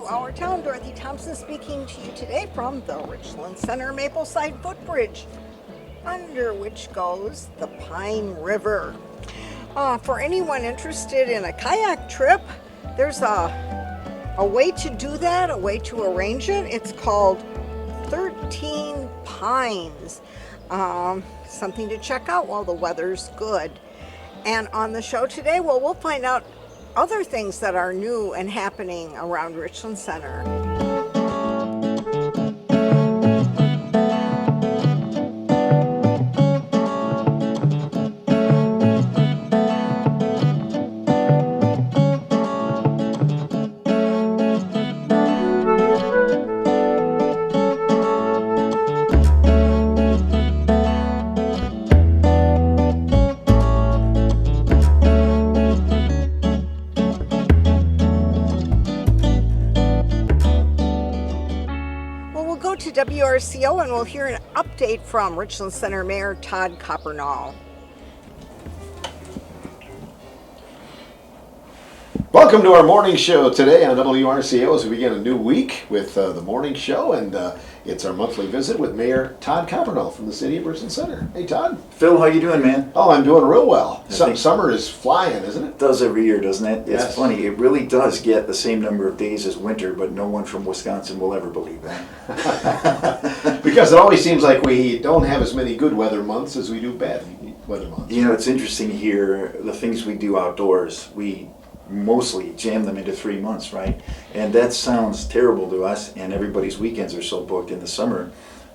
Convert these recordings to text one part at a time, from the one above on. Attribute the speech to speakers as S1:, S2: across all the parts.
S1: our town. Dorothy Thompson speaking to you today from the Richland Center Mapleside Footbridge, under which goes the Pine River. For anyone interested in a kayak trip, there's a way to do that, a way to arrange it. It's called 13 Pines. Something to check out while the weather's good. And on the show today, well, we'll find out other things that are new and happening around Richland Center. To WRCO, and we'll hear an update from Richland Center Mayor Todd Coppernoll.
S2: Welcome to our morning show today on WRCO as we begin a new week with the morning show, and it's our monthly visit with Mayor Todd Coppernoll from the city of Richland Center. Hey, Todd.
S3: Phil, how you doing, man?
S2: Oh, I'm doing real well. Summer is flying, isn't it?
S3: It does every year, doesn't it?
S2: Yes.
S3: It's funny. It really does get the same number of days as winter, but no one from Wisconsin will ever believe that.
S2: Because it always seems like we don't have as many good weather months as we do bad weather months.
S3: You know, it's interesting here, the things we do outdoors, we mostly jam them into 3 months, right? And that sounds terrible to us, and everybody's weekends are so booked in the summer.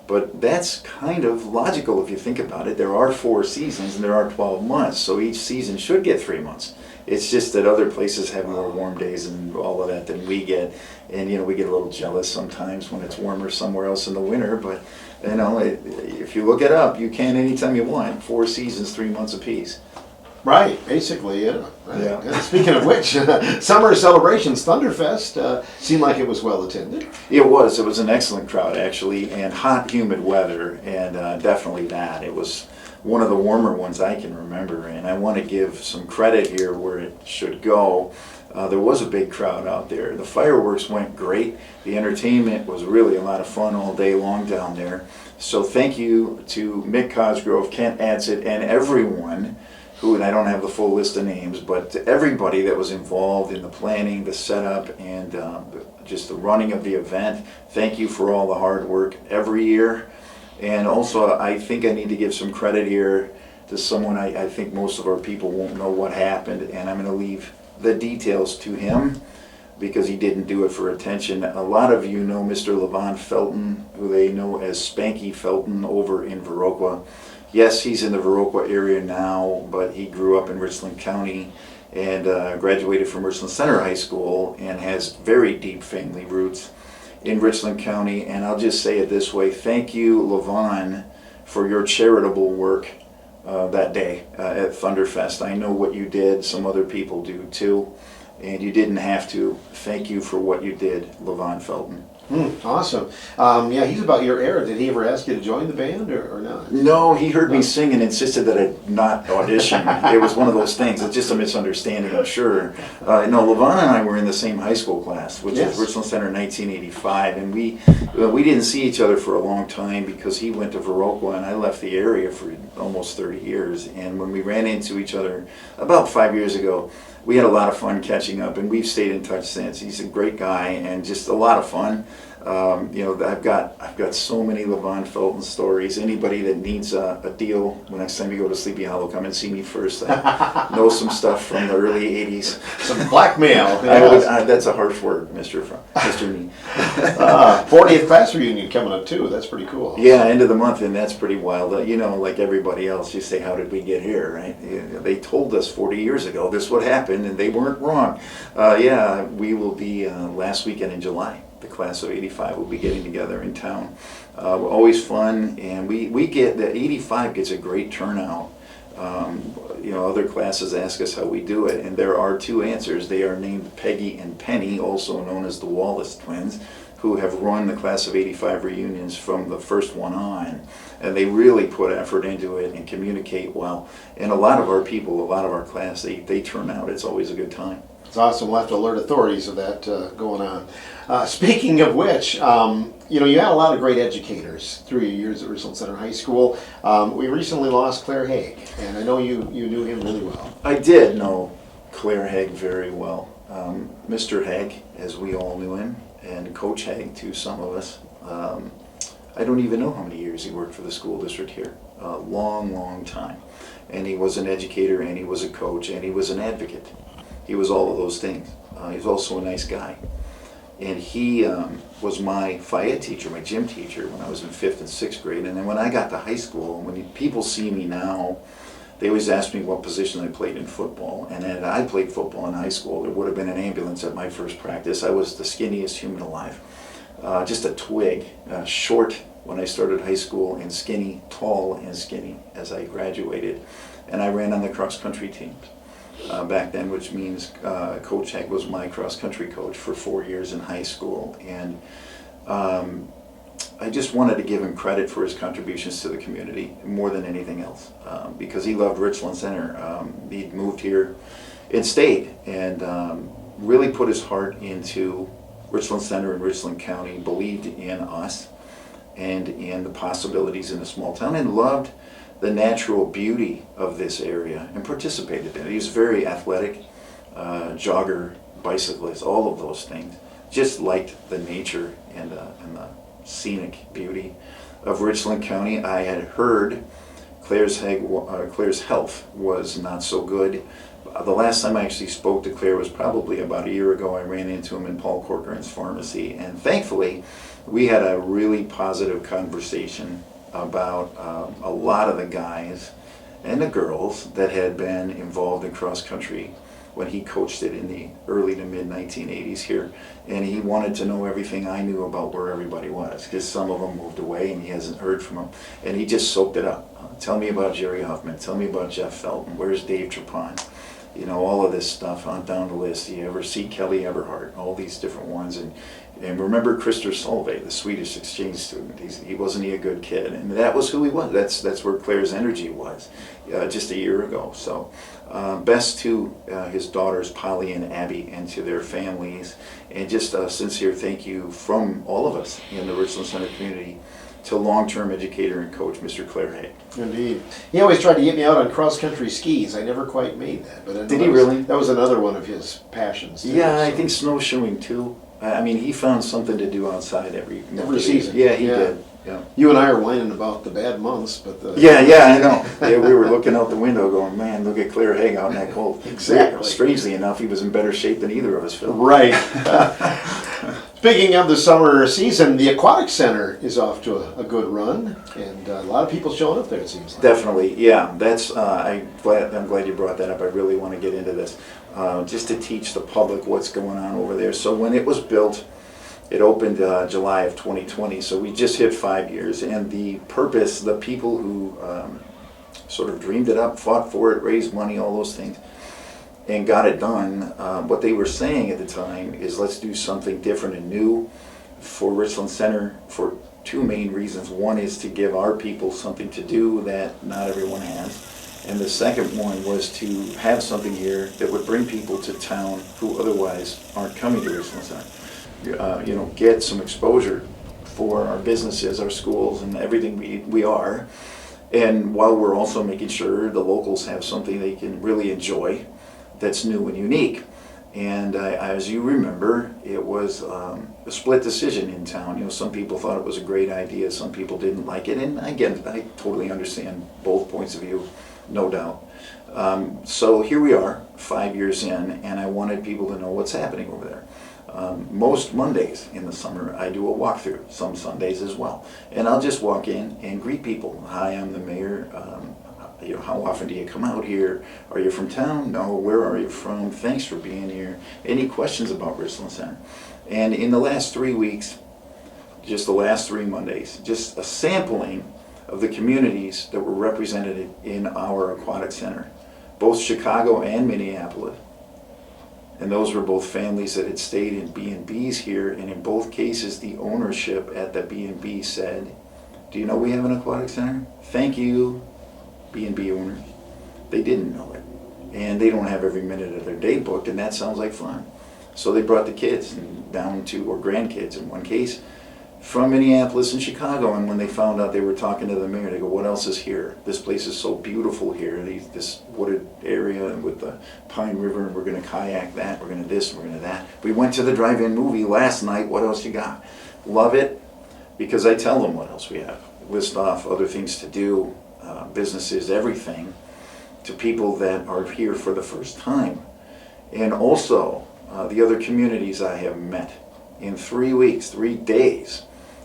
S3: But that's kind of logical if you think about it. There are 4 seasons and there are 12 months, so each season should get 3 months. It's just that other places have more warm days and all of that than we get. And, you know, we get a little jealous sometimes when it's warmer somewhere else in the winter. But, you know, if you look it up, you can anytime you want. 4 seasons, 3 months apiece.
S2: Right, basically, yeah.
S3: Yeah.
S2: And speaking of which, summer celebrations, Thunderfest, seemed like it was well attended.
S3: It was an excellent crowd, actually, and hot, humid weather, and definitely that. It was one of the warmer ones I can remember, and I want to give some credit here where it should go. There was a big crowd out there. The fireworks went great. The entertainment was really a lot of fun all day long down there. So thank you to Mick Cosgrove, Kent Adsit, and everyone who, and I don't have the full list of names, but to everybody that was involved in the planning, the setup, and just the running of the event. Thank you for all the hard work every year. And also, I think I need to give some credit here to someone I think most of our people won't know what happened, and I'm going to leave the details to him because he didn't do it for attention. A lot of you know Mr. Levon Felton, who they know as Spanky Felton over in Viroqua. Yes, he's in the Viroqua area now, but he grew up in Richland County and graduated from Richland Center High School and has very deep family roots in Richland County. And I'll just say it this way, thank you, Levon, for your charitable work that day at Thunderfest. I know what you did, some other people do too, and you didn't have to. Thank you for what you did, Levon Felton.
S2: Awesome. Yeah, he's about your era. Did he ever ask you to join the band or not?
S3: No, he heard me sing and insisted that I not audition. It was one of those things. It's just a misunderstanding, I'm sure. No, Levon and I were in the same high school class, which
S2: Yes.
S3: was Richland Center 1985, and we didn't see each other for a long time because he went to Viroqua and I left the area for almost 30 years. And when we ran into each other about 5 years ago, we had a lot of fun catching up, and we've stayed in touch since. He's a great guy and just a lot of fun. You know, I've got so many Levon Felton stories. Anybody that needs a deal, when next time you go to Sleepy Hollow, come and see me first. I know some stuff from the early '80s.
S2: Some blackmail.
S3: That's a harsh word, Mr. Nee.
S2: 40th class reunion coming up too. That's pretty cool.
S3: Yeah, end of the month, and that's pretty wild. You know, like everybody else, you say, how did we get here, right? They told us 40 years ago this would happen, and they weren't wrong. Yeah, we will be last weekend in July. The class of '85 will be getting together in town. We're always fun, and we get, the '85 gets a great turnout. You know, other classes ask us how we do it, and there are 2 answers. They are named Peggy and Penny, also known as the Wallace twins, who have run the class of '85 reunions from the first one on, and they really put effort into it and communicate well. And a lot of our people, a lot of our class, they turn out. It's always a good time.
S2: It's awesome. We'll have to alert authorities of that going on. Speaking of which, you had a lot of great educators through your years at Richland Center High School. We recently lost Claire Heg, and I know you knew him really well.
S3: I did know Claire Heg very well. Mr. Heg, as we all knew him, and Coach Heg to some of us. I don't even know how many years he worked for the school district here. A long, long time. And he was an educator, and he was a coach, and he was an advocate. He was all of those things. He was also a nice guy. And he was my FIA teacher, my gym teacher, when I was in 5th and 6th grade. And then when I got to high school, when people see me now, they always ask me what position I played in football. And then I played football in high school. There would have been an ambulance at my first practice. I was the skinniest human alive. Just a twig, short when I started high school, and skinny, tall and skinny as I graduated. And I ran on the cross-country teams back then, which means Coach Heg was my cross-country coach for 4 years in high school. And I just wanted to give him credit for his contributions to the community more than anything else, because he loved Richland Center. He'd moved here and stayed, and really put his heart into Richland Center and Richland County, believed in us and in the possibilities in a small town, and loved the natural beauty of this area and participated in it. He was very athletic, jogger, bicyclist, all of those things. Just liked the nature and the scenic beauty of Richland County. I had heard Claire's health was not so good. The last time I actually spoke to Claire was probably about a year ago. I ran into him in Paul Corcoran's pharmacy, and thankfully we had a really positive conversation about a lot of the guys and the girls that had been involved in cross country when he coached it in the early to mid 1980s here. And he wanted to know everything I knew about where everybody was, because some of them moved away and he hasn't heard from them. And he just soaked it up. Tell me about Jerry Huffman. Tell me about Jeff Felton. Where's Dave Trapon? You know, all of this stuff on down the list. You ever see Kelly Eberhardt? All these different ones. And remember Christer Solveig, the Swedish exchange student. He wasn't he a good kid? And that was who he was. That's where Claire's energy was just a year ago. So best to his daughters Polly and Abby and to their families. And just a sincere thank you from all of us in the Richland Center community to long-term educator and coach, Mr. Claire Heg.
S2: Indeed. He always tried to get me out on cross-country skis. I never quite made that. But
S3: Did he really?
S2: That was another one of his passions. Too,
S3: Yeah,
S2: so.
S3: I think snowshoeing too. I mean, he found something to do outside every
S2: season.
S3: Yeah, he did. Yeah.
S2: You and I are whining about the bad months, but
S3: Yeah, I know. Yeah, we were looking out the window going, man, look at Claire Heg out in that cold.
S2: Exactly.
S3: Strangely enough, he was in better shape than either of us, Phil.
S2: Right. Speaking of the summer season, the Aquatic Center is off to a good run, and a lot of people showing up there, it seems like.
S3: Definitely, yeah. That's I'm glad you brought that up. I really want to get into this, just to teach the public what's going on over there. So when it was built, it opened July of 2020, so we just hit 5 years. And the purpose, the people who sort of dreamed it up, fought for it, raised money, all those things, and got it done, what they were saying at the time is let's do something different and new for Richland Center for two main reasons. One is to give our people something to do that not everyone has. And the second one was to have something here that would bring people to town who otherwise aren't coming to Richland Center. Get some exposure for our businesses, our schools, and everything we are. And while we're also making sure the locals have something they can really enjoy that's new and unique. And as you remember, it was a split decision in town. Some people thought it was a great idea, some people didn't like it. And again, I totally understand both points of view, no doubt. So here we are, 5 years in, and I wanted people to know what's happening over there. Most Mondays in the summer, I do a walkthrough, some Sundays as well. And I'll just walk in and greet people. Hi, I'm the mayor. How often do you come out here? Are you from town? No. Where are you from? Thanks for being here. Any questions about Richland Center? And in the last 3 weeks, just the last 3 Mondays, just a sampling of the communities that were represented in our Aquatic Center, both Chicago and Minneapolis. And those were both families that had stayed in B&Bs here, and in both cases the ownership at the B&B said, do you know we have an Aquatic Center? Thank you, B&B owners. They didn't know it. and they don't have every minute of their day booked, and that sounds like fun. So they brought the kids down to, or grandkids in one case, from Minneapolis and Chicago, and when they found out, they were talking to the mayor, they go, what else is here? This place is so beautiful here, this wooded area and with the Pine River, and we're gonna kayak that, we're gonna this, we're gonna that. We went to the drive-in movie last night, what else you got? Love it, because I tell them what else we have. List off other things to do, businesses, everything, to people that are here for the first time. And also, the other communities I have met in 3 weeks, 3 days.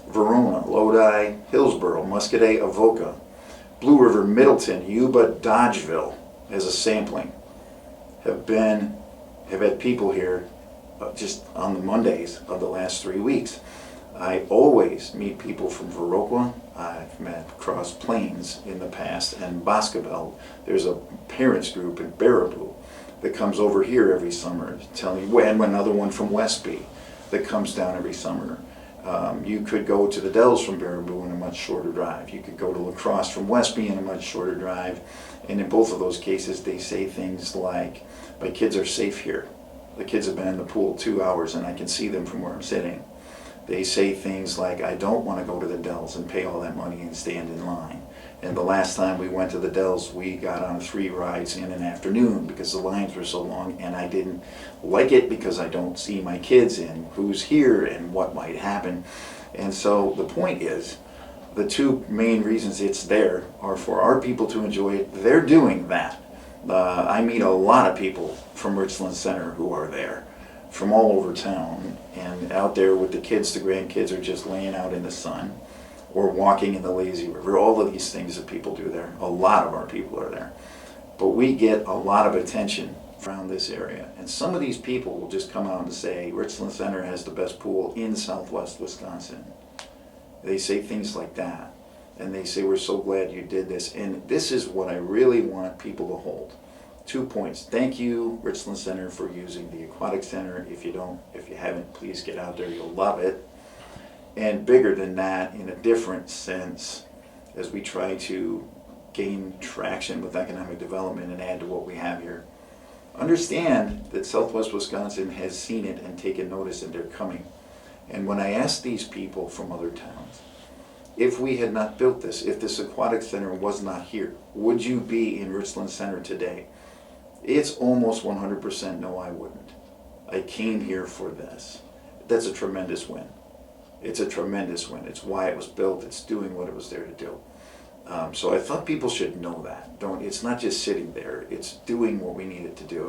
S3: Verona, Lodi, Hillsborough, Muscadet, Avoca, Blue River, Middleton, Yuba, Dodgeville, as a sampling, have had people here just on the Mondays of the last 3 weeks. I always meet people from Viroqua. I've met Cross Plains in the past, and Boscobel. There's a parents group in Baraboo that comes over here every summer, telling you, and another one from Westby that comes down every summer. You could go to the Dells from Baraboo in a much shorter drive. You could go to La Crosse from Westby in a much shorter drive. And in both of those cases, they say things like, my kids are safe here. The kids have been in the pool 2 hours and I can see them from where I'm sitting. They say things like, I don't want to go to the Dells and pay all that money and stand in line. And the last time we went to the Dells, we got on 3 rides in an afternoon because the lines were so long, and I didn't like it because I don't see my kids and who's here and what might happen. And so the point is, the 2 main reasons it's there are for our people to enjoy it. They're doing that. I meet a lot of people from Richland Center who are there, from all over town, and out there with the kids. The grandkids are just laying out in the sun or walking in the lazy river. All of these things that people do there. A lot of our people are there. But we get a lot of attention around this area. And some of these people will just come out and say, Richland Center has the best pool in Southwest Wisconsin. They say things like that. And they say, we're so glad you did this. And this is what I really want people to hold. 2 points. Thank you, Richland Center, for using the Aquatic Center. If you haven't, please get out there. You'll love it. And bigger than that, in a different sense, as we try to gain traction with economic development and add to what we have here, understand that Southwest Wisconsin has seen it and taken notice, and they're coming. And when I ask these people from other towns, if we had not built this, if this Aquatic Center was not here, would you be in Richland Center today? It's almost 100% no, I wouldn't. I came here for this. That's a tremendous win. It's a tremendous win. It's why it was built. It's doing what it was there to do. So I thought people should know that. It's not just sitting there. It's doing what we need it to do.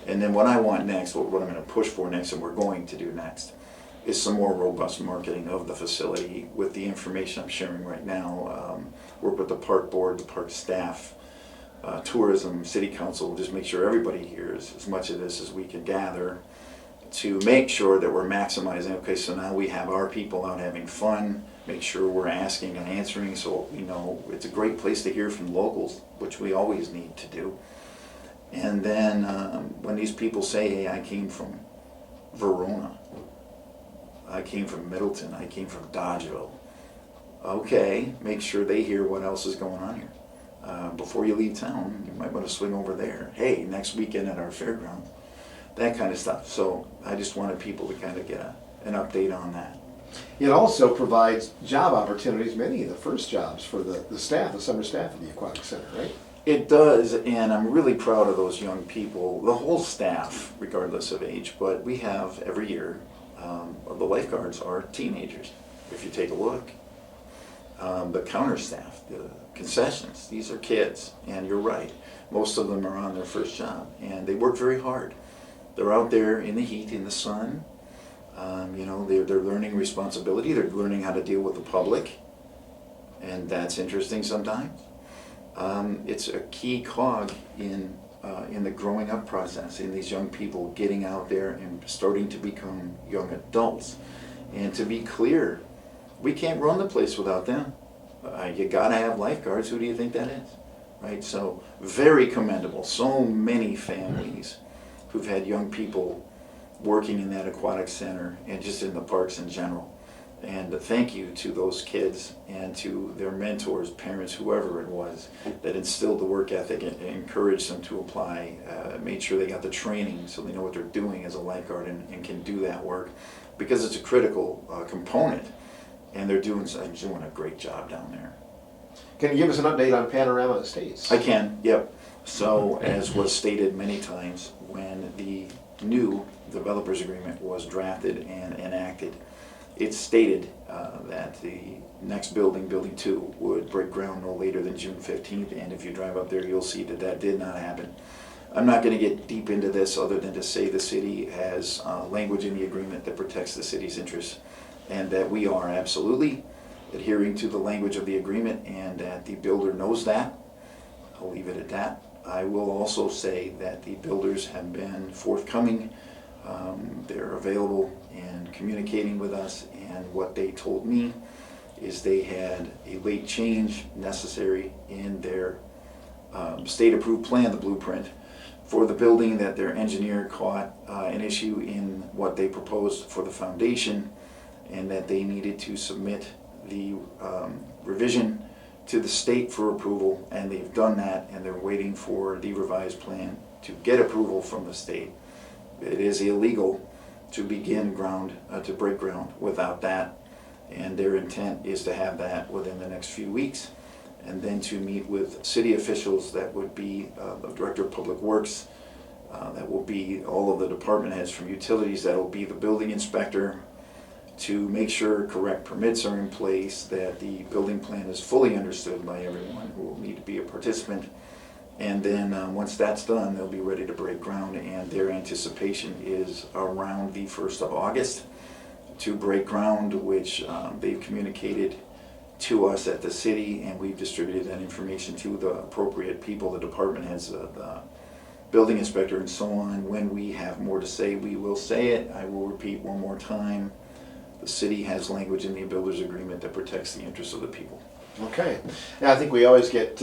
S3: And then what I want next, what I'm going to push for next, and we're going to do next, is some more robust marketing of the facility with the information I'm sharing right now. Work with the park board, the park staff, tourism, city council, just make sure everybody hears as much of this as we can gather, to make sure that we're maximizing. Okay, so now we have our people out having fun, make sure we're asking and answering, so we know it's a great place to hear from locals, which we always need to do. And then when these people say, hey, I came from Verona, I came from Middleton, I came from Dodgeville, okay, make sure they hear what else is going on here. Before you leave town, you might want to swing over there. Hey, next weekend at our fairground. That kind of stuff. So I just wanted people to kind of get an update on that.
S2: It also provides job opportunities, many of the first jobs for the staff, the summer staff of the Aquatic Center, right?
S3: It does, and I'm really proud of those young people, the whole staff, regardless of age. But we have every year, the lifeguards are teenagers. If you take a look, the counter staff, the concessions, these are kids, and you're right. Most of them are on their first job, and they work very hard. They're out there in the heat, in the sun. They're learning responsibility. They're learning how to deal with the public, and that's interesting sometimes. It's a key cog in the growing up process, in these young people getting out there and starting to become young adults. And to be clear, we can't run the place without them. You gotta have lifeguards. Who do you think that is? Right? So very commendable. So many families who've had young people working in that aquatic center and just in the parks in general. And thank you to those kids and to their mentors, parents, whoever it was, that instilled the work ethic and encouraged them to apply, made sure they got the training so they know what they're doing as a lifeguard and can do that work, because it's a critical component, and they're doing a great job down there.
S2: Can you give us an update on Panorama Estates?
S3: I can, yep. So, as was stated many times, when the new developers agreement was drafted and enacted, it stated that the next building, Building 2, would break ground no later than June 15th, and if you drive up there, you'll see that that did not happen. I'm not going to get deep into this other than to say the city has language in the agreement that protects the city's interests, and that we are absolutely adhering to the language of the agreement, and that the builder knows that. I'll leave it at that. I will also say that the builders have been forthcoming. They're available and communicating with us, and what they told me is they had a late change necessary in their state-approved plan, the blueprint, for the building, that their engineer caught an issue in what they proposed for the foundation, and that they needed to submit the revision to the state for approval, and they've done that, and they're waiting for the revised plan to get approval from the state. It is illegal to begin to break ground without that, and their intent is to have that within the next few weeks, and then to meet with city officials. That would be the Director of Public Works, that will be all of the department heads from utilities, that will be the building inspector, to make sure correct permits are in place, that the building plan is fully understood by everyone who will need to be a participant. And then once that's done, they'll be ready to break ground, and their anticipation is around the 1st of August to break ground, which they've communicated to us at the city, and we've distributed that information to the appropriate people, the department heads, the building inspector, and so on. When we have more to say, we will say it. I will repeat one more time. The city has language in the builder's agreement that protects the interests of the people.
S2: Okay. Yeah, I think we always get,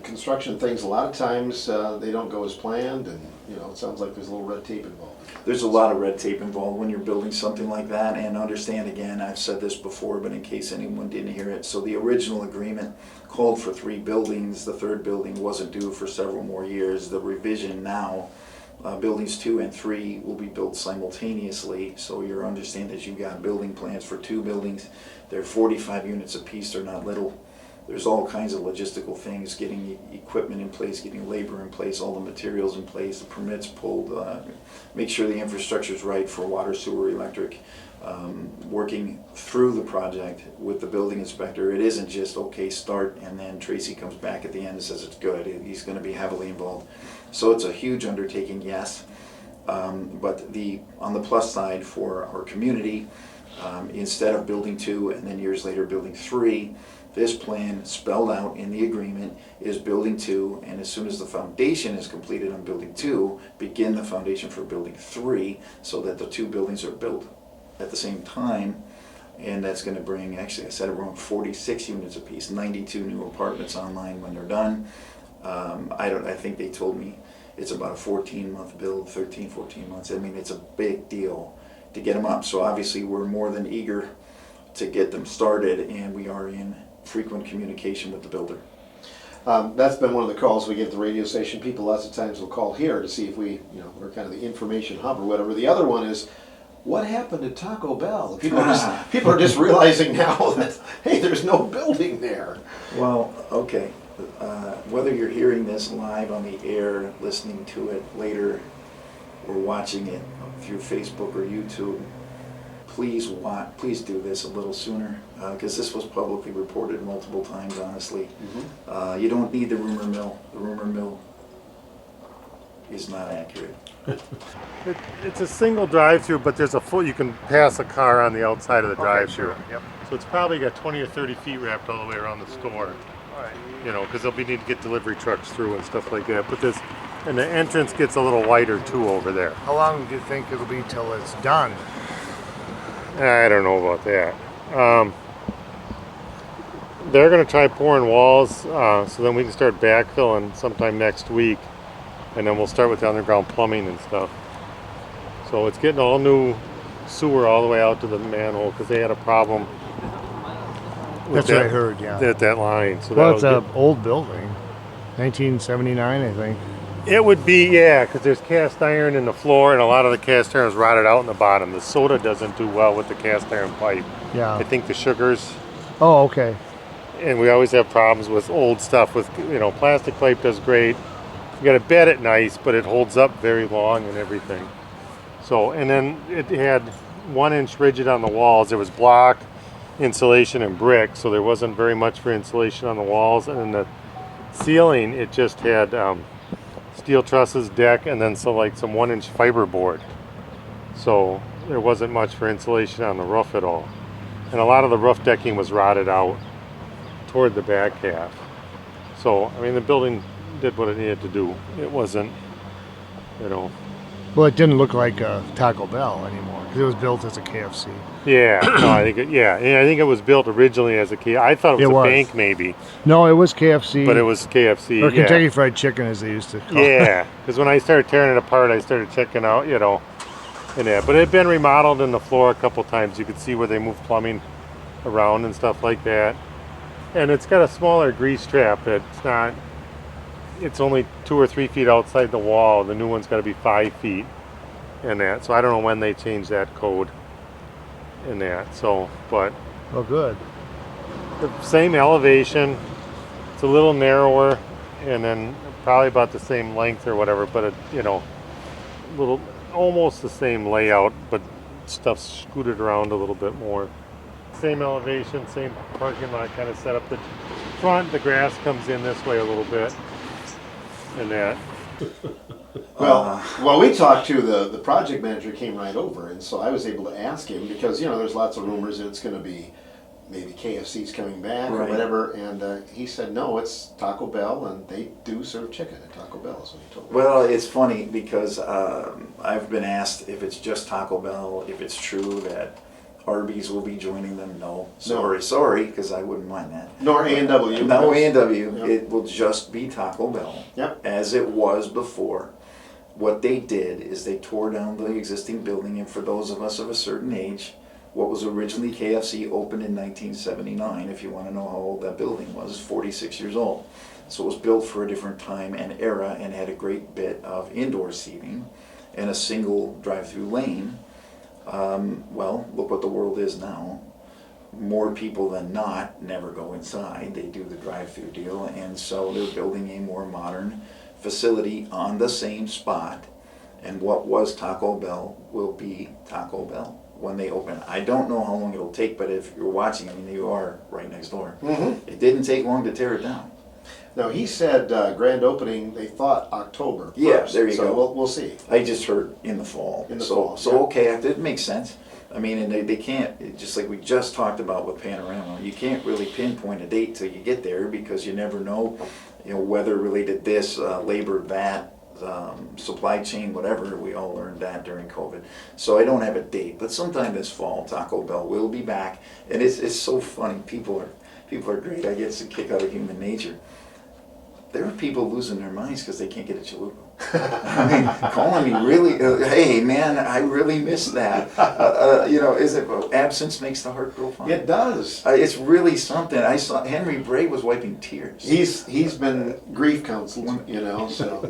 S2: construction things, a lot of times they don't go as planned, and, it sounds like there's a little red tape involved.
S3: There's a lot of red tape involved when you're building something like that, and understand, again, I've said this before, but in case anyone didn't hear it, so the original agreement called for 3 buildings. The 3rd building wasn't due for several more years. The revision now, buildings 2 and 3 will be built simultaneously, so you understand that you've got building plans for 2 buildings. They're 45 units apiece, they're not little. There's all kinds of logistical things, getting equipment in place, getting labor in place, all the materials in place, the permits pulled, make sure the infrastructure is right for water, sewer, electric, working through the project with the building inspector. It isn't just, okay, start, and then Tracy comes back at the end and says it's good. He's going to be heavily involved. So it's a huge undertaking, yes. But on the plus side for our community, instead of building 2 and then years later building 3, this plan spelled out in the agreement is building 2, and as soon as the foundation is completed on building 2, begin the foundation for building 3, so that the 2 buildings are built at the same time. And that's going to bring, actually I said it wrong, 46 units apiece, 92 new apartments online when they're done. I think they told me it's about a 14-month build, 13, 14 months. I mean, it's a big deal to get them up. So obviously we're more than eager to get them started, and we are in frequent communication with the builder.
S2: That's been one of the calls we get at the radio station. People lots of times will call here to see if we're kind of the information hub or whatever. The other one is, what happened to Taco Bell? People are just realizing now that, hey, there's no building there.
S3: Well, okay. Whether you're hearing this live on the air, listening to it later, or watching it through Facebook or YouTube, please do this a little sooner, because this was publicly reported multiple times, honestly. Mm-hmm. You don't need the rumor mill. The rumor mill is not accurate.
S4: It's a single drive-through, but there's you can pass a car on the outside of the drive-through.
S2: Sure. Yep.
S4: So it's probably got 20 or 30 feet wrapped all the way around the store.
S2: All right.
S4: Because they'll be need to get delivery trucks through and stuff like that. But and the entrance gets a little wider too over there.
S5: How long do you think it'll be till it's done?
S4: I don't know about that. They're going to try pouring walls, so then we can start backfilling sometime next week, and then we'll start with the underground plumbing and stuff. So it's getting all new sewer all the way out to the manhole because they had a problem with
S5: That's what I heard, yeah.
S4: that line. So
S5: Well, it's
S4: that'll
S5: an old building, 1979, I think.
S4: It would be, yeah, because there's cast iron in the floor and a lot of the cast iron is rotted out in the bottom. The soda doesn't do well with the cast iron pipe.
S5: Yeah.
S4: I think the sugars,
S5: Oh, okay.
S4: and we always have problems with old stuff with, plastic pipe does great. You got to bed it nice, but it holds up very long and everything. So, and then it had 1 inch rigid on the walls. It was block, insulation, and brick, so there wasn't very much for insulation on the walls. And then the ceiling, it just had steel trusses, deck, and then some 1 inch fiberboard. So there wasn't much for insulation on the roof at all. And a lot of the roof decking was rotted out toward the back half. So, I mean, the building did what it needed to do. It wasn't,
S5: Well, it didn't look like a Taco Bell anymore because it was built as a KFC.
S4: Yeah, no, I think I think it was built originally as a key. I thought it was a bank maybe,
S5: No, it was KFC.
S4: but it was KFC.
S5: Or
S4: yeah.
S5: Kentucky Fried Chicken, as they used to call it.
S4: Yeah, because when I started tearing it apart, I started checking out, and that. But it had been remodeled in the floor a couple times. You could see where they moved plumbing around and stuff like that. And it's got a smaller grease trap. It's only 2 or 3 feet outside the wall. The new one's got to be 5 feet and that. So I don't know when they changed that code and that. So, but
S5: Oh, good.
S4: the same elevation. It's a little narrower and then probably about the same length or whatever, but little almost the same layout, but stuff's scooted around a little bit more. Same elevation, same parking lot kind of set up. The front, the grass comes in this way a little bit and that.
S2: Well, we talked to the project manager came right over, and so I was able to ask him because there's lots of rumors that it's going to be maybe KFC's coming back or
S3: Right.
S2: whatever, and he said no, it's Taco Bell, and they do serve chicken at Taco Bell. So he told me.
S3: Well, it's funny because I've been asked if it's just Taco Bell, if it's true that Arby's will be joining them. No, sorry, because I wouldn't mind that.
S2: Nor A&W.
S3: No A&W.
S2: Yep.
S3: It will just be Taco Bell.
S2: Yep.
S3: As it was before. What they did is they tore down the existing building, and for those of us of a certain age, what was originally KFC opened in 1979, if you want to know how old that building was, 46 years old. So it was built for a different time and era and had a great bit of indoor seating and a single drive-through lane. Well, look what the world is now. More people than not never go inside. They do the drive-through deal, and so they're building a more modern facility on the same spot. And what was Taco Bell will be Taco Bell when they open. I don't know how long it'll take, but if you're watching, I mean, you are right next door.
S2: Mm-hmm.
S3: It didn't take long to tear it down.
S2: Now he said grand opening. They thought October.
S3: Yeah,
S2: 1st,
S3: there you
S2: so
S3: go.
S2: We'll see.
S3: I just heard in the fall.
S2: In the
S3: so,
S2: fall,
S3: So
S2: yeah.
S3: okay, it makes sense. I mean, and they can't, just like we just talked about with Panorama, you can't really pinpoint a date till you get there because you never know, weather related this, labor that, supply chain, whatever. We all learned that during COVID. So I don't have a date, but sometime this fall, Taco Bell will be back. And it's so funny. People are great. I get a kick out of human nature. There are people losing their minds because they can't get a chalupa. I mean, calling me really, hey man, I really miss that. Is it absence makes the heart grow fond?
S2: It does.
S3: It's really something. I saw Henry Bray was wiping tears.
S2: He's been grief counseled, so.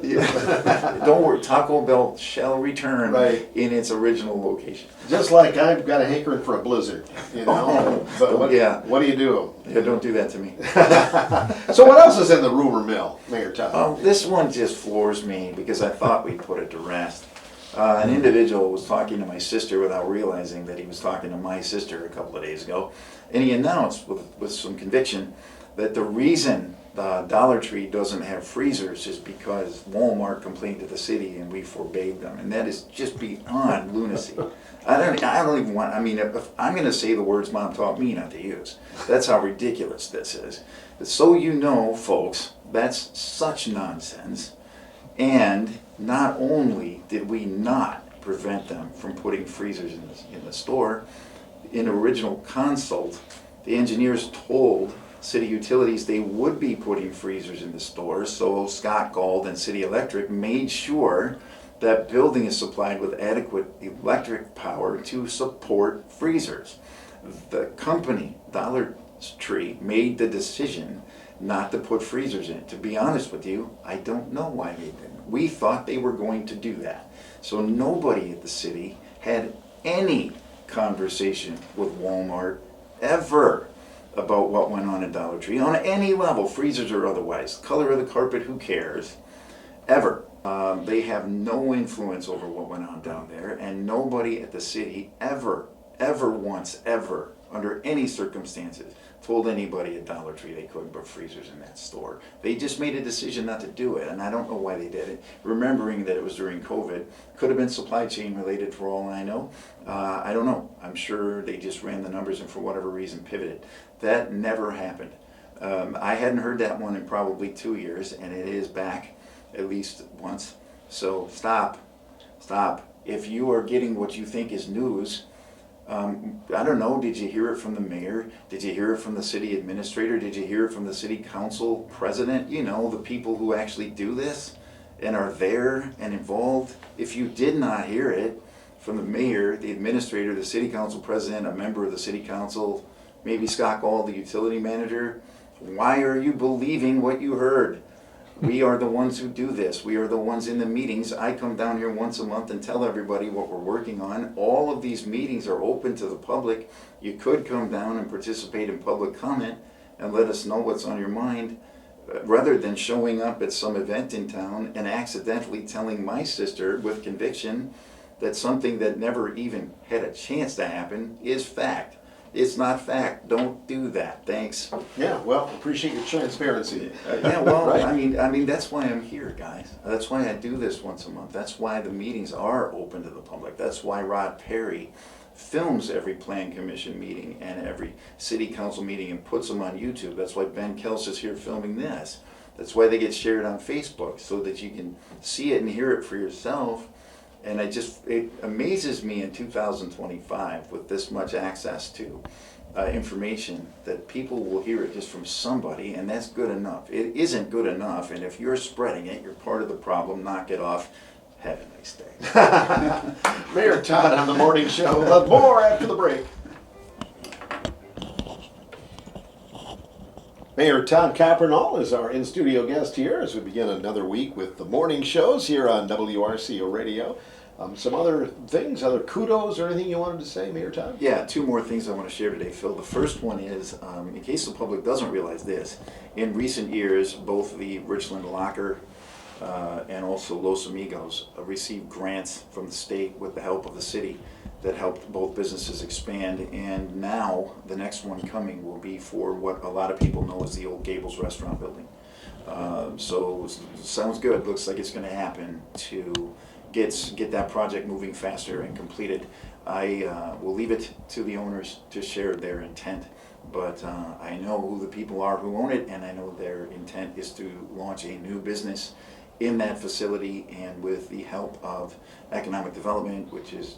S3: Don't worry, Taco Bell shall return
S2: Right.
S3: in its original location.
S2: Just like I've got a hankering for a blizzard, But what,
S3: Yeah.
S2: what do you do?
S3: Yeah, don't do that to me.
S2: So what else is in the rumor mill, Mayor Todd?
S3: This one just floors me because I thought we'd put it to rest. An individual was talking to my sister without realizing that he was talking to my sister a couple of days ago, and he announced with some conviction that the reason Dollar Tree doesn't have freezers is because Walmart complained to the city and we forbade them, and that is just beyond lunacy. I don't even want. I mean, if I'm going to say the words Mom taught me not to use. That's how ridiculous this is. So folks, that's such nonsense. And not only did we not prevent them from putting freezers in the store, in original consult, the engineers told City Utilities they would be putting freezers in the store, so Scott Gold and City Electric made sure That building is supplied with adequate electric power to support freezers. The company, Dollar Tree, made the decision not to put freezers in. To be honest with you, I don't know why they didn't. We thought they were going to do that. So nobody at the city had any conversation with Walmart ever about what went on at Dollar Tree on any level, freezers or otherwise. Color of the carpet, who cares? Ever. They have no influence over what went on down there, and nobody at the city ever once, under any circumstances, told anybody at Dollar Tree they couldn't put freezers in that store. They just made a decision not to do it, and I don't know why they did it. Remembering that it was during COVID, could have been supply chain related for all I know. I don't know. I'm sure they just ran the numbers and for whatever reason pivoted. That never happened. I hadn't heard that one in probably 2 years, and it is back at least once. So stop. If you are getting what you think is news, I don't know, did you hear it from the mayor? Did you hear it from the city administrator? Did you hear it from the city council president? You know, the people who actually do this and are there and involved. If you did not hear it from the mayor, the administrator, the city council president, a member of the city council, maybe Scott Gall, the utility manager, why are you believing what you heard? We are the ones who do this. We are the ones in the meetings. I come down here once a month and tell everybody what we're working on. All of these meetings are open to the public. You could come down and participate in public comment and let us know what's on your mind, rather than showing up at some event in town and accidentally telling my sister with conviction that something that never even had a chance to happen is fact. It's not fact. Don't do that. Thanks.
S2: Yeah, well, appreciate your transparency.
S3: Yeah, well,
S2: Right.
S3: I mean, that's why I'm here, guys. That's why I do this once a month. That's why the meetings are open to the public. That's why Rod Perry films every plan commission meeting and every city council meeting and puts them on YouTube. That's why Ben Kels is here filming this. That's why they get shared on Facebook, so that you can see it and hear it for yourself. And it amazes me in 2025 with this much access to information that people will hear it just from somebody, and that's good enough. It isn't good enough, and if you're spreading it, you're part of the problem. Knock it off. Have a nice day.
S2: Mayor Todd on the morning show. But more after the break. Mayor Todd Coppernoll is our in-studio guest here as we begin another week with the morning shows here on WRCO Radio. Some other things, other kudos or anything you wanted to say, Mayor Todd?
S3: Yeah, two more things I want to share today, Phil. The first one is, in case the public doesn't realize this, in recent years, both the Richland Locker and also Los Amigos received grants from the state with the help of the city that helped both businesses expand, and now the next one coming will be for what a lot of people know as the old Gables Restaurant building. So sounds good. Looks like it's going to happen to get that project moving faster and completed. I will leave it to the owners to share their intent, but I know who the people are who own it, and I know their intent is to launch a new business in that facility, and with the help of economic development, which is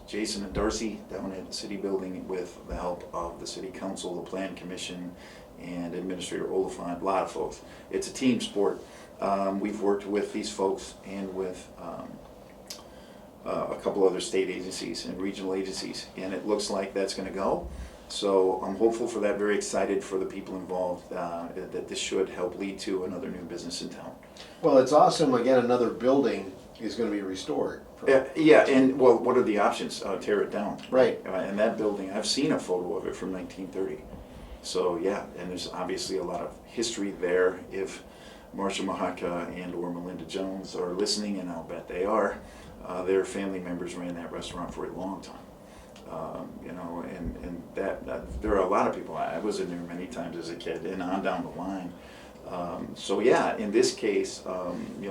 S3: Jason and Darcy down at the city building, with the help of the city council, the plan commission, and Administrator Oliphant, a lot of folks. It's a team sport. We've worked with these folks and with a couple other state agencies and regional agencies, and it looks like that's going to go. So I'm hopeful for that, very excited for the people involved, that this should help lead to another new business in town.
S2: Well, it's awesome. Again, another building is going to be restored.
S3: Yeah, and well, what are the options? Tear it down.
S2: Right.
S3: And that building, I've seen a photo of it from 1930. So yeah, and there's obviously a lot of history there. If Marcia Mahaka and or Melinda Jones are listening, and I'll bet they are, their family members ran that restaurant for a long time. And that there are a lot of people. I was in there many times as a kid, and on down the line. So yeah, in this case,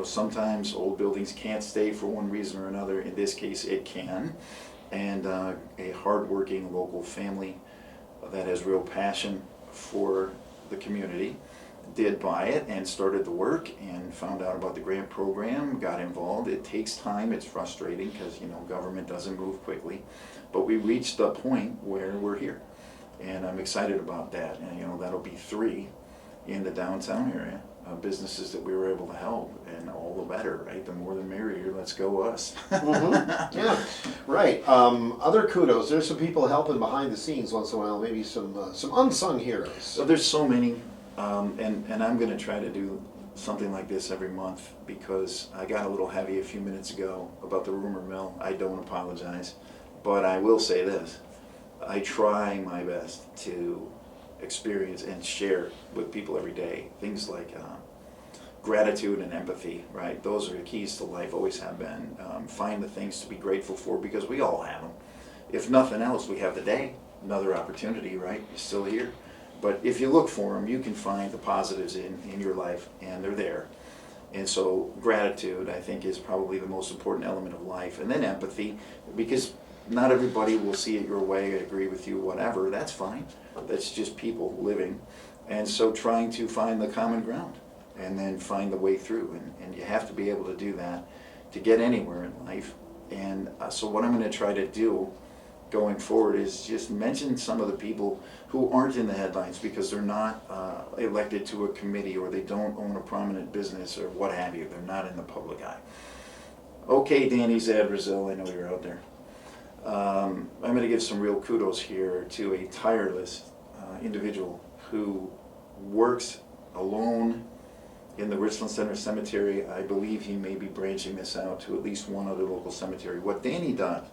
S3: sometimes old buildings can't stay for one reason or another. In this case, it can, and a hardworking local family that has real passion for the community did buy it and started the work and found out about the grant program, got involved. It takes time, it's frustrating because government doesn't move quickly, but we reached the point where we're here, and I'm excited about that. And that'll be 3 in the downtown area, businesses that we were able to help, and all the better, right? The more the merrier. Let's go us.
S2: Yeah, right. Other kudos. There's some people helping behind the scenes once in a while. Maybe some unsung heroes.
S3: So there's so many, and I'm going to try to do something like this every month, because I got a little heavy a few minutes ago about the rumor mill. I don't apologize, but I will say this: I try my best to experience and share with people every day things like gratitude and empathy, right? Those are the keys to life, always have been. Find the things to be grateful for, because we all have them. If nothing else, we have the day, another opportunity, right? You're still here. But if you look for them, you can find the positives in your life, and they're there. And so gratitude, I think, is probably the most important element of life. And then empathy, because not everybody will see it your way, agree with you, whatever. That's fine. That's just people living. And so trying to find the common ground and then find the way through. And you have to be able to do that to get anywhere in life. And so what I'm going to try to do going forward is just mention some of the people who aren't in the headlines because they're not elected to a committee, or they don't own a prominent business, or what have you. They're not in the public eye. Okay, Danny Zadrazil, I know you're out there. I'm going to give some real kudos here to a tireless individual who works alone in the Richland Center Cemetery. I believe he may be branching this out to at least one other local cemetery. What Danny does,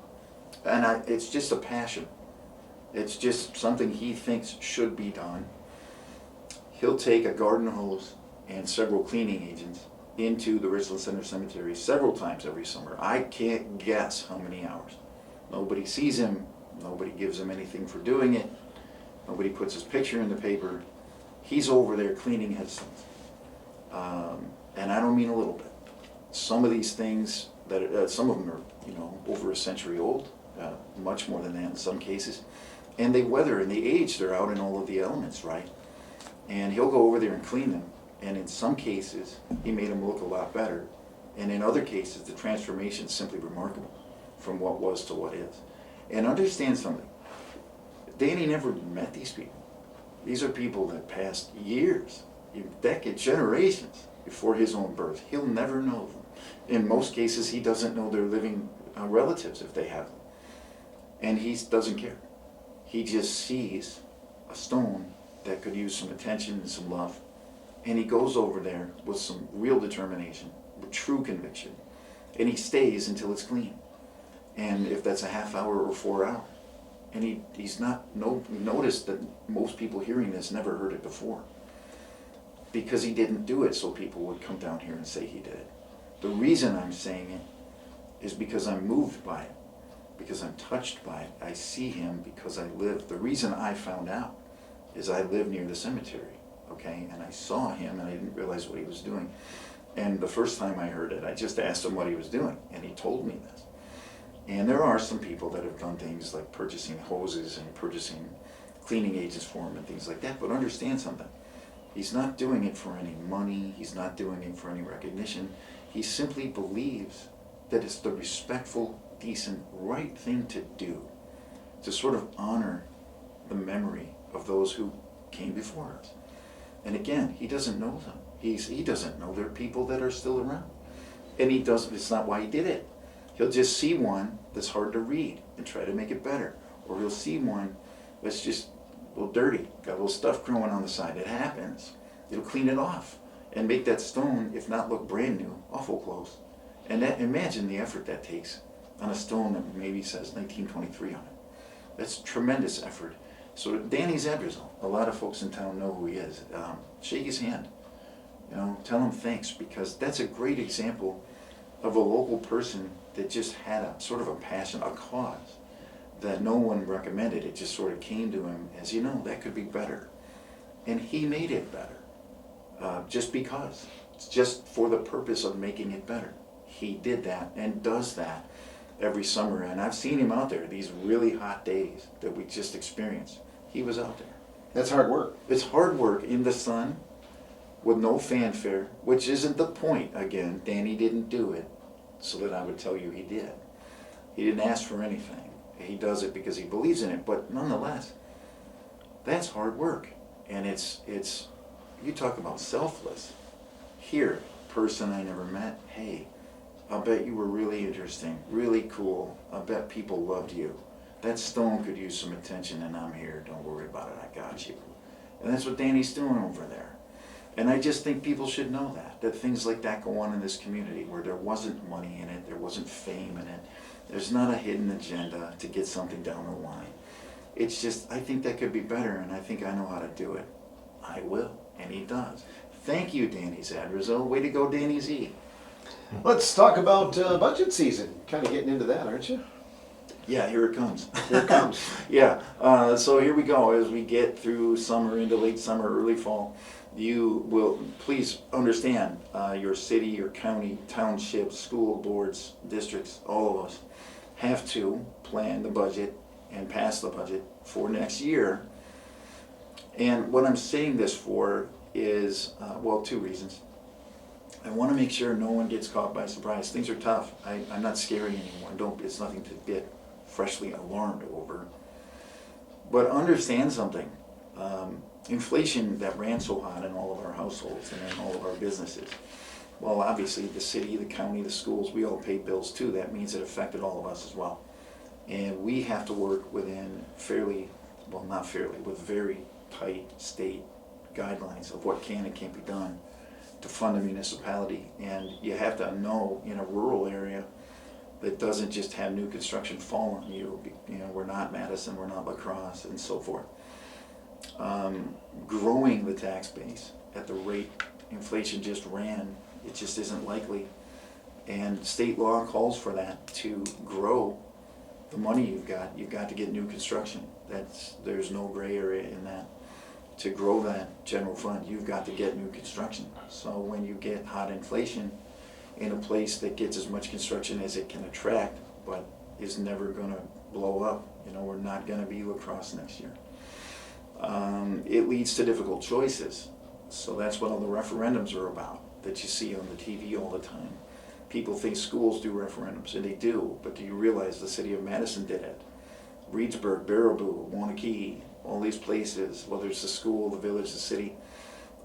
S3: and it's just a passion. It's just something he thinks should be done. He'll take a garden hose and several cleaning agents into the Richland Center Cemetery several times every summer. I can't guess how many hours. Nobody sees him. Nobody gives him anything for doing it. Nobody puts his picture in the paper. He's over there cleaning headstones. And I don't mean a little bit. Some of these things, some of them are, over a century old, much more than that in some cases. And they weather and they age. They're out in all of the elements, right? And he'll go over there and clean them. And in some cases, he made them look a lot better. And in other cases, the transformation is simply remarkable from what was to what is. And understand something. Danny never met these people. These are people that passed years, decades, generations before his own birth. He'll never know them. In most cases, he doesn't know their living relatives if they have them. And he doesn't care. He just sees a stone that could use some attention and some love. And he goes over there with some real determination, with true conviction. And he stays until it's clean. And if that's a half hour or 4 hours. And he's not noticed that most people hearing this never heard it before. Because he didn't do it so people would come down here and say he did it. The reason I'm saying it is because I'm moved by it. Because I'm touched by it. I see him because I live. The reason I found out is I live near the cemetery, okay? And I saw him and I didn't realize what he was doing. And the first time I heard it, I just asked him what he was doing. And he told me this. And there are some people that have done things like purchasing hoses and purchasing cleaning agents for him and things like that. But understand something. He's not doing it for any money. He's not doing it for any recognition. He simply believes that it's the respectful, decent, right thing to do to sort of honor the memory of those who came before us. And again, he doesn't know them. He doesn't know there are people that are still around. And he doesn't, it's not why he did it. He'll just see one that's hard to read and try to make it better. Or he'll see one that's just a little dirty, got a little stuff growing on the side. It happens. He'll clean it off and make that stone, if not look brand new, awful close. And that, imagine the effort that takes on a stone that maybe says 1923 on it. That's tremendous effort. So Danny Zadrazil, a lot of folks in town know who he is. Shake his hand. Tell him thanks, because that's a great example of a local person that just had a sort of a passion, a cause that no one recommended. It just sort of came to him as, that could be better. And he made it better. Just because. It's just for the purpose of making it better. He did that and does that every summer. And I've seen him out there these really hot days that we just experienced. He was out there.
S2: That's hard work.
S3: It's hard work in the sun with no fanfare, which isn't the point. Again, Danny didn't do it so that I would tell you he did. He didn't ask for anything. He does it because he believes in it. But nonetheless, that's hard work. And it's you talk about selfless. Here, person I never met, hey, I'll bet you were really interesting, really cool. I'll bet people loved you. That stone could use some attention and I'm here. Don't worry about it, I got you. And that's what Danny's doing over there. And I just think people should know that things like that go on in this community where there wasn't money in it, there wasn't fame in it. There's not a hidden agenda to get something down the line. It's just, I think that could be better and I think I know how to do it. I will, and he does. Thank you, Danny Zadrazil. Way to go, Danny Z.
S2: Let's talk about budget season. Kind of getting into that, aren't you?
S3: Yeah, here it comes.
S2: Here it comes.
S3: Yeah, so here we go. As we get through summer into late summer, early fall, you will please understand your city, your county, townships, school boards, districts, all of us have to plan the budget and pass the budget for next year. And what I'm saying this for is, well, two reasons. I want to make sure no one gets caught by surprise. Things are tough. I'm not scary anymore. It's nothing to get freshly alarmed over. But understand something. Inflation that ran so hot in all of our households and in all of our businesses. Well, obviously the city, the county, the schools, we all pay bills too. That means it affected all of us as well. And we have to work within with very tight state guidelines of what can and can't be done to fund a municipality. And you have to know in a rural area that doesn't just have new construction fall on you. You know, we're not Madison, we're not La Crosse, and so forth. Growing the tax base at the rate inflation just ran, it just isn't likely. And state law calls for that to grow the money you've got to get new construction. There's no gray area in that. To grow that general fund, you've got to get new construction. So when you get hot inflation in a place that gets as much construction as it can attract, but is never going to blow up, we're not going to be La Crosse next year. It leads to difficult choices. So that's what all the referendums are about that you see on the TV all the time. People think schools do referendums, and they do, but do you realize the city of Madison did it? Reedsburg, Baraboo, Wanakee, all these places, whether it's the school, the village, the city.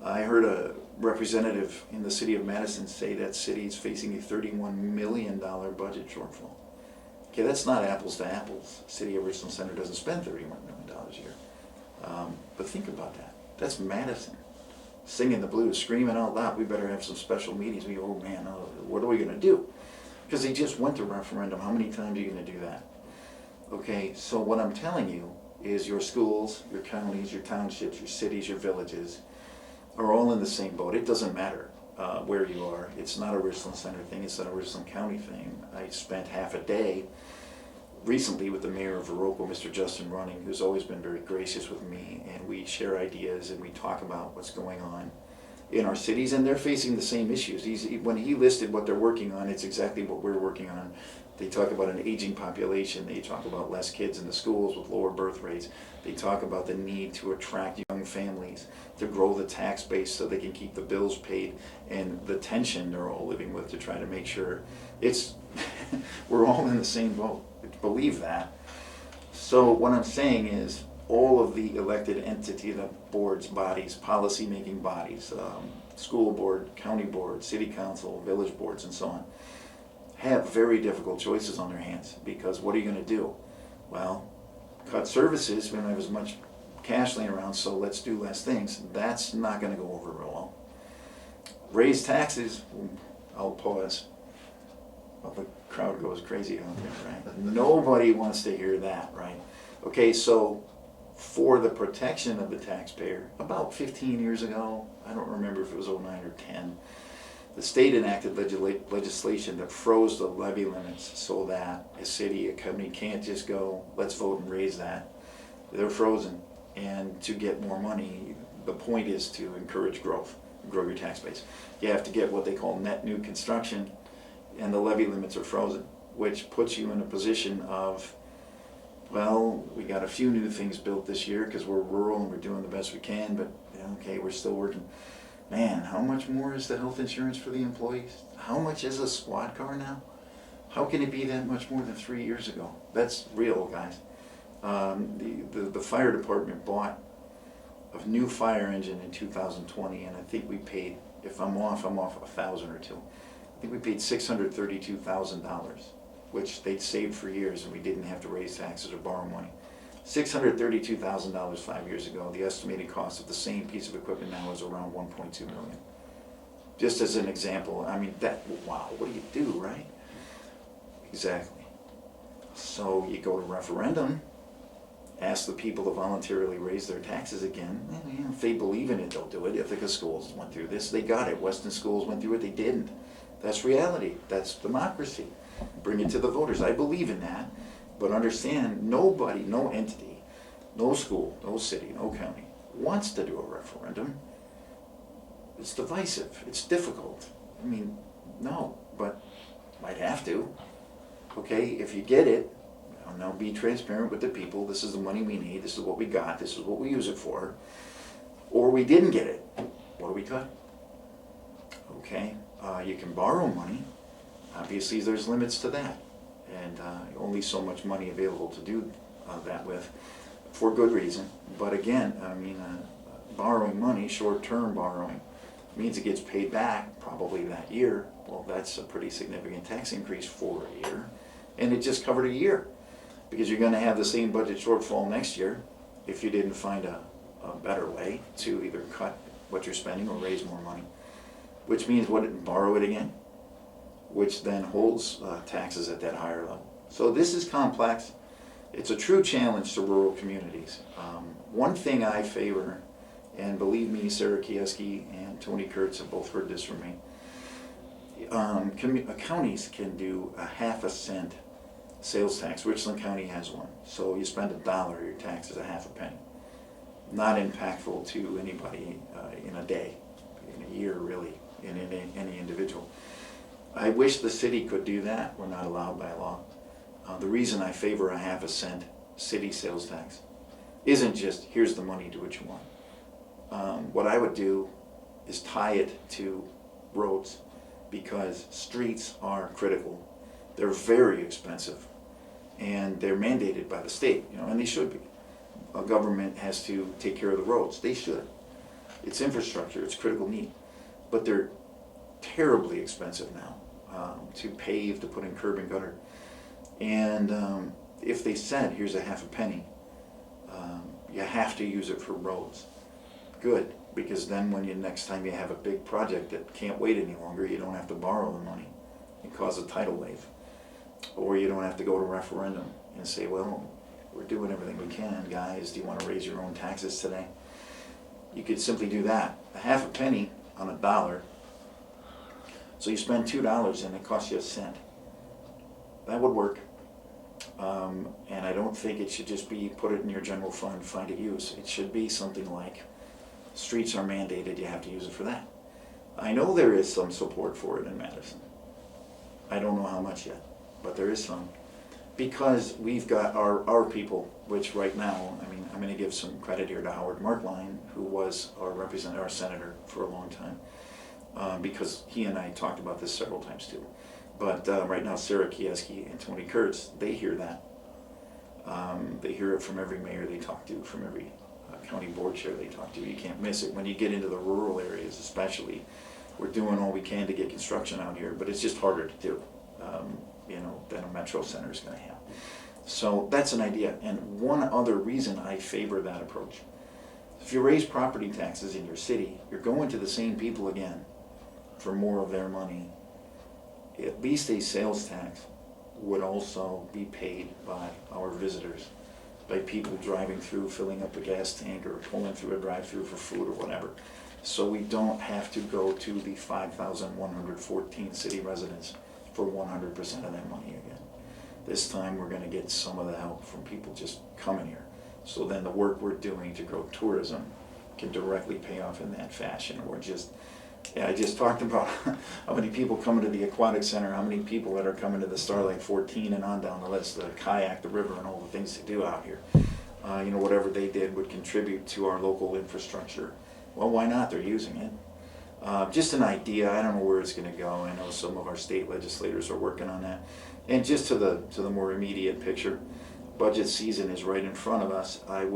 S3: I heard a representative in the city of Madison say that city is facing a $31 million budget shortfall. Okay, that's not apples to apples. City of Richland Center doesn't spend $31 million a year. But think about that. That's Madison. Singing the blues, screaming out loud, we better have some special meetings. What are we going to do? Because they just went to referendum. How many times are you going to do that? Okay, so what I'm telling you is your schools, your counties, your townships, your cities, your villages are all in the same boat. It doesn't matter where you are. It's not a Richland Center thing. It's not a Richland County thing. I spent half a day recently with the mayor of WRCO, Mr. Justin Running, who's always been very gracious with me, and we share ideas and we talk about what's going on in our cities, and they're facing the same issues. When he listed what they're working on, it's exactly what we're working on. They talk about an aging population. They talk about less kids in the schools with lower birth rates. They talk about the need to attract young families, to grow the tax base so they can keep the bills paid, and the tension they're all living with to try to make sure we're all in the same boat. Believe that. So what I'm saying is all of the elected entity, the boards, bodies, policy-making bodies, school board, county board, city council, village boards, and so on, have very difficult choices on their hands, because what are you going to do? Well, cut services, we don't have as much cash laying around, so let's do less things. That's not going to go over real well. Raise taxes, I'll pause. Well, the crowd goes crazy out there, right? Nobody wants to hear that, right? Okay, so for the protection of the taxpayer, about 15 years ago, I don't remember if it was 09 or 10, the state enacted legislation that froze the levy limits so that a city, a company can't just go, let's vote and raise that. They're frozen. And to get more money, the point is to encourage growth, grow your tax base. You have to get what they call net new construction, and the levy limits are frozen, which puts you in a position of, well, we got a few new things built this year because we're rural and we're doing the best we can, but okay, we're still working. Man, how much more is the health insurance for the employees? How much is a squad car now? How can it be that much more than 3 years ago? That's real, guys. The fire department bought a new fire engine in 2020, and I think we paid If I'm off 1,000 or two. I think we paid $632,000, which they'd saved for years and we didn't have to raise taxes or borrow money. $632,000 5 years ago. The estimated cost of the same piece of equipment now is around 1.2 million. Just as an example, I mean, wow, what do you do, right? Exactly. So you go to referendum, ask the people to voluntarily raise their taxes again. If they believe in it, they'll do it. Ithaca schools went through this, they got it. Weston schools went through it, they didn't. That's reality. That's democracy. Bring it to the voters. I believe in that. But understand, nobody, no entity, no school, no city, no county wants to do a referendum. It's divisive. It's difficult. I mean, no, but might have to. Okay, if you get it, now be transparent with the people. This is the money we need. This is what we got. This is what we use it for. Or we didn't get it. What do we cut? Okay, you can borrow money. Obviously, there's limits to that. And only so much money available to do that with, for good reason. But again, I mean, borrowing money, short-term borrowing, means it gets paid back probably that year. Well, that's a pretty significant tax increase for a year. And it just covered a year. Because you're going to have the same budget shortfall next year if you didn't find a better way to either cut what you're spending or raise more money. Which means borrow it again, which then holds taxes at that higher level. So this is complex. It's a true challenge to rural communities. One thing I favor, and believe me, Sarah Kieski and Tony Kurtz have both heard this from me, counties can do a 1/2 cent sales tax. Richland County has one. So you spend $1, your tax is a 1/2 penny. Not impactful to anybody in a day, in a year really, in any individual. I wish the city could do that. We're not allowed by law. The reason I favor a 1/2 cent city sales tax isn't just, here's the money, do what you want. What I would do is tie it to roads, because streets are critical. They're very expensive, and they're mandated by the state, and they should be. A government has to take care of the roads. They should. It's infrastructure, it's critical need. But they're terribly expensive now to pave, to put in curb and gutter. And if they said, here's a 1/2 penny, you have to use it for roads. Good, because then when next time you have a big project that can't wait any longer, you don't have to borrow the money and cause a tidal wave. Or you don't have to go to referendum and say, well, we're doing everything we can, guys. Do you want to raise your own taxes today? You could simply do that. A 1/2 penny on $1. So you spend $2 and it costs you 1 cent. That would work. And I don't think it should just be put it in your general fund, find a use. It should be something like streets are mandated, you have to use it for that. I know there is some support for it in Madison. I don't know how much yet, but there is some. Because we've got our people, which right now, I mean, I'm going to give some credit here to Howard Markline, who was our senator for a long time, because he and I talked about this several times too. But right now, Sarah Kieski and Tony Kurtz, they hear that. They hear it from every mayor they talk to, from every county board chair they talk to. You can't miss it. When you get into the rural areas especially, we're doing all we can to get construction out here, but it's just harder to do. Than a metro center is going to have. So that's an idea. And one other reason I favor that approach. If you raise property taxes in your city, you're going to the same people again for more of their money. At least a sales tax would also be paid by our visitors, by people driving through, filling up a gas tank, or pulling through a drive-through for food or whatever. So we don't have to go to the 5,114 city residents for 100% of that money again. This time we're going to get some of the help from people just coming here. So then the work we're doing to grow tourism can directly pay off in that fashion. I just talked about how many people coming to the Aquatic Center, how many people that are coming to the Starlight 14 and on down the list, the kayak, the river, and all the things they do out here. Whatever they did would contribute to our local infrastructure. Well, why not? They're using it. Just an idea. I don't know where it's going to go. I know some of our state legislators are working on that. And just to the more immediate picture, budget season is right in front of us. I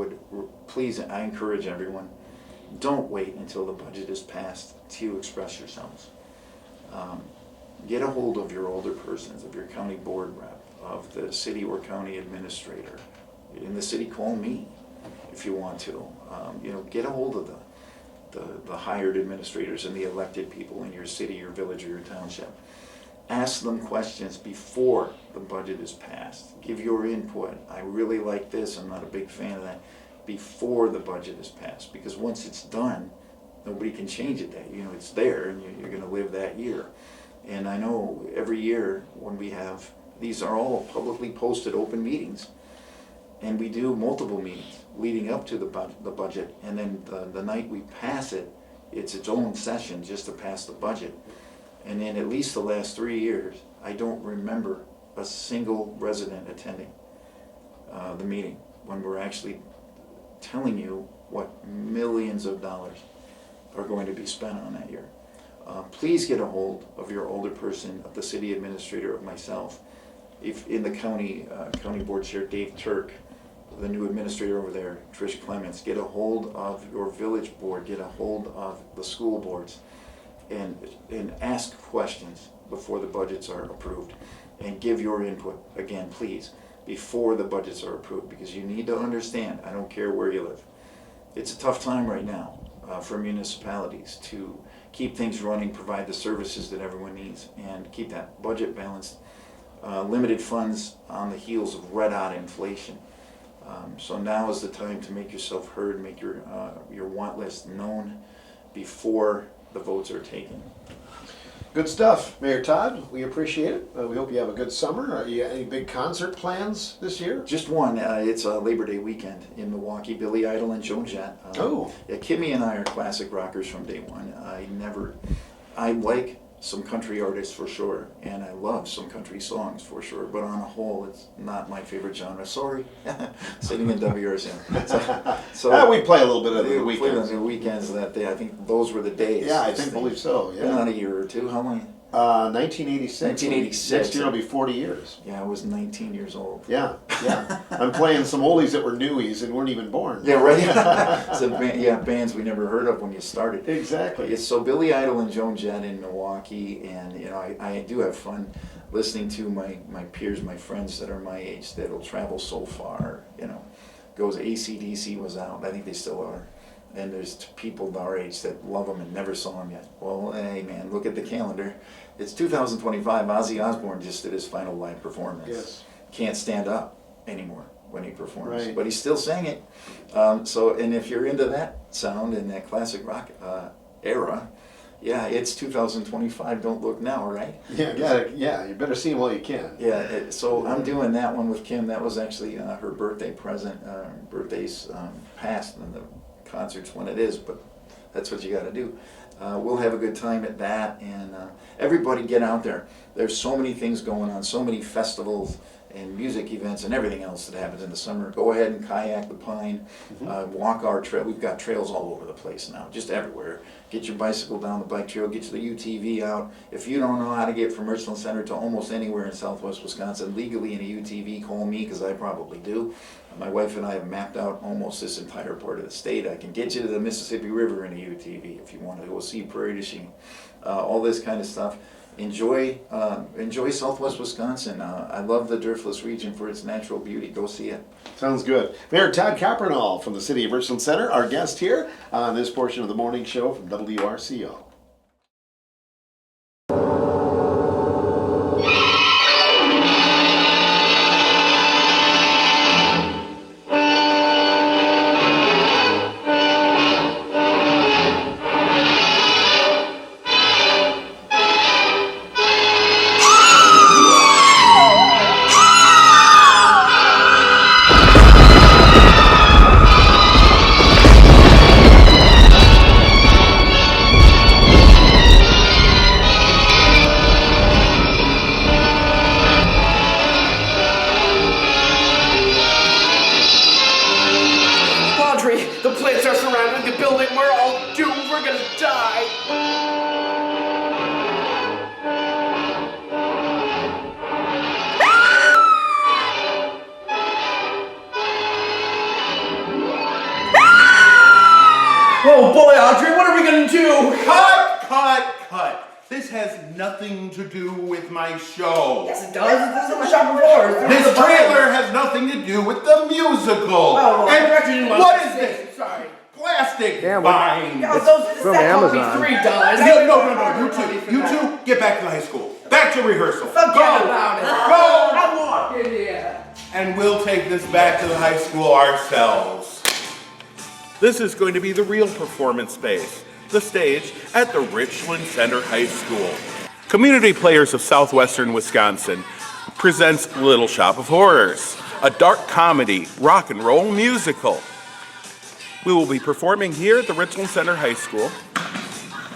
S3: encourage everyone, don't wait until the budget is passed to express yourselves. Get a hold of your older persons, of your county board rep, of the city or county administrator. In the city, call me if you want to. Get a hold of the hired administrators and the elected people in your city, your village, or your township. Ask them questions before the budget is passed. Give your input. I really like this, I'm not a big fan of that. Before the budget is passed, because once it's done, nobody can change it. It's there, and you're going to live that year. And I know every year when we have, these are all publicly posted open meetings, and we do multiple meetings leading up to the budget, and then the night we pass it, it's its own session just to pass the budget. And in at least the last 3 years, I don't remember a single resident attending the meeting when we're actually telling you what millions of dollars are going to be spent on that year. Please get a hold of your older person, of the city administrator, of myself. If in the county board chair, Dave Turk, the new administrator over there, Trish Clements, get a hold of your village board, get a hold of the school boards, and ask questions before the budgets are approved, and give your input, again, please, before the budgets are approved, because you need to understand, I don't care where you live, it's a tough time right now for municipalities to keep things running, provide the services that everyone needs, and keep that budget balanced. Limited funds on the heels of red-hot inflation. So now is the time to make yourself heard, make your want list known before the votes are taken.
S2: Good stuff, Mayor Todd. We appreciate it. We hope you have a good summer. Are you any big concert plans this year?
S3: Just one. It's a Labor Day weekend in Milwaukee. Billy Idol and Joan Jett. Yeah, Kimmy and I are classic rockers from day one. I like some country artists for sure, and I love some country songs for sure, but on a whole, it's not my favorite genre. Sorry. Sitting in WRCO. So
S2: we play a little bit of the weekends.
S3: Played on the weekends that day. I think those were the days.
S2: Yeah, I believe so. Yeah.
S3: Been on a year or two. How long?
S2: 1986.
S3: 1986.
S2: Next year will be 40 years.
S3: Yeah, I was 19 years old.
S2: Yeah. I'm playing some oldies that were newies and weren't even born.
S3: Yeah, right. So, bands we never heard of when you started.
S2: Exactly.
S3: So Billy Idol and Joan Jett in Milwaukee, and I do have fun listening to my peers, my friends that are my age that'll travel so far. Goes AC/DC was out. I think they still are. And there's people our age that love them and never saw them yet. Well, hey man, look at the calendar. It's 2025. Ozzy Osbourne just did his final live performance.
S2: Yes.
S3: Can't stand up anymore when he performs,
S2: Right.
S3: but he still sang it. And if you're into that sound and that classic rock era, yeah, it's 2025. Don't look now, right?
S2: Yeah, you better see them while you can.
S3: Yeah, so I'm doing that one with Kim. That was actually her birthday present. Birthday's passed, and the concert's when it is, but that's what you got to do. We'll have a good time at that, and everybody get out there. There's so many things going on, so many festivals and music events and everything else that happens in the summer. Go ahead and kayak the Pine, walk our trail. We've got trails all over the place now, just everywhere. Get your bicycle down the bike trail, get your UTV out. If you don't know how to get from Richland Center to almost anywhere in southwest Wisconsin legally in a UTV, call me, because I probably do. My wife and I have mapped out almost this entire part of the state. I can get you to the Mississippi River in a UTV if you want to go see prairie fishing, all this kind of stuff. Enjoy southwest Wisconsin. I love the Driftless region for its natural beauty. Go see it.
S2: Sounds good. Mayor Todd Coppernoll from the City of Richland Center, our guest here on this portion of the morning show from WRCO.
S6: The plates are surrounding the building. We're all doomed. We're gonna die. Oh boy, Audrey, what are we gonna do?
S7: Cut! This has nothing to do with my show.
S6: Yes, it does. This is on the shop floor.
S7: This trailer has nothing to do with the musical.
S6: Oh, well,
S7: and
S6: director didn't want
S7: what
S6: to
S7: is
S6: say
S7: this?
S6: it. Sorry.
S7: Plastic
S5: Yeah, well,
S7: vine.
S6: Yeah, those
S5: from
S6: that cost me
S5: Amazon.
S6: $3.
S7: No, you two, get back to high school. Back to rehearsal.
S6: Forget
S7: Go.
S6: about it.
S7: Go.
S6: I walk in here.
S7: And we'll take this back to the high school ourselves. This is going to be the real performance space, the stage at the Richland Center High School. Community Players of Southwestern Wisconsin presents Little Shop of Horrors, a dark comedy rock and roll musical. We will be performing here at the Richland Center High School.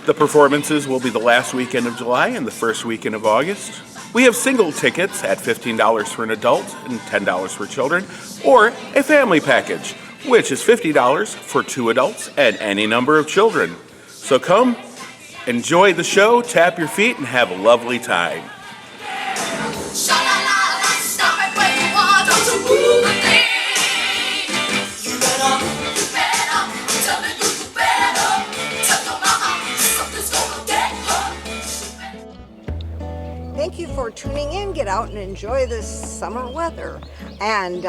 S7: The performances will be the last weekend of July and the first weekend of August. We have single tickets at $15 for an adult and $10 for children, or a family package, which is $50 for 2 adults and any number of children. So come, enjoy the show, tap your feet, and have a lovely time.
S1: Thank you for tuning in. Get out and enjoy this summer weather. And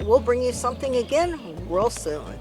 S1: we'll bring you something again real soon.